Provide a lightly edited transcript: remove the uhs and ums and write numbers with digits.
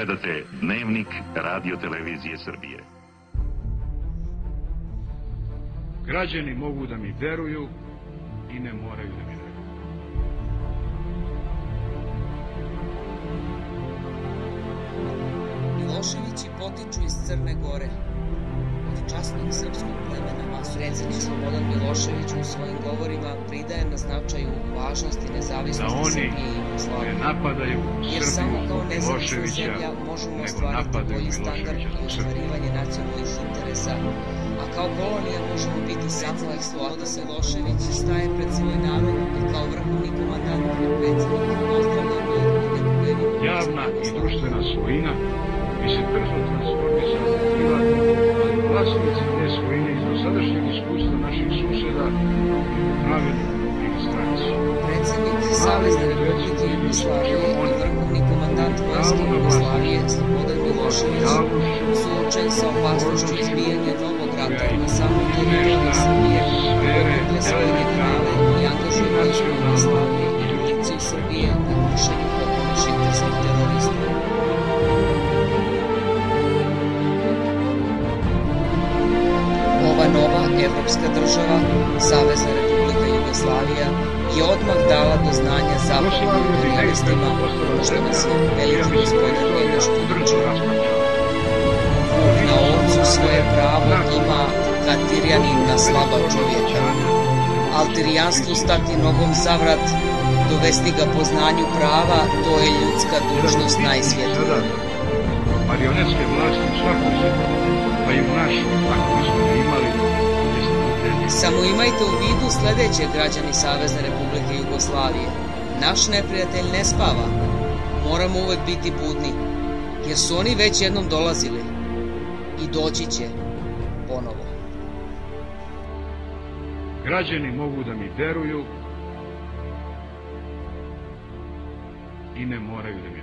Gledate Dnevnik Radio Televizije Srbije. Građani mogu da mi veruju i ne moraju da mi veruju. Miloševići potiču iz Crne Gore, od časnog srpskog plemena Masu. Predsjednik Slobodan Milošević u svojim govorima pridaje na značaju važnosti nezavisnosti Srbije i Jugoslavije. Jer samo kao nezavisna zemlja možemo ostvariti bolji standard i ostvarivanje nacionalnih interesa, a kao kolonija možemo biti samo eksploatator. Milošević staje pred svoj narod i kao vrhovni komandant i predsjednik ostavlja mir i nepovredivu. Javna i društvena svojina bi se brzo transformisala u privatnu, ali vlasnici te svojine iz dosadašnjeg iskustva naših susjeda pravilno registraciju. Predsjednik Savezne Republike Jugoslavije i vrhovni komandant vojske Jugoslavije Slobodan Milošević suočen sa opasnošću izbijanja novog rata na samom teritoriju Srbije pokuplja svoje generale i angažuje vojsku Jugoslavije i policiju Srbije na rušenju popune šiptarskih terorista. Ova nova evropska država, Savezna Republika Jugoslavija, je odmah dala do znanja zapadnim imperialistima što nas je veliki gospodar Njegoš podučio. Vuk na ovcu svoje pravo ima kad Tirjanin na slaba čovjeka. Altirijanstvu stati nogom za vrat, dovesti ga poznanju prava, to je ljudska dužnost najsvjetlija. Marionetske vlasti u svakoj zemlji, pa i u našoj, ako bismo imali, samo imajte u vidu sledeće, građani Savezne Republike Jugoslavije. Naš neprijatelj ne spava. Moramo uvek biti budni, jer su oni već jednom dolazili i doći će ponovo. Građani mogu da mi veruju i ne moraju da mi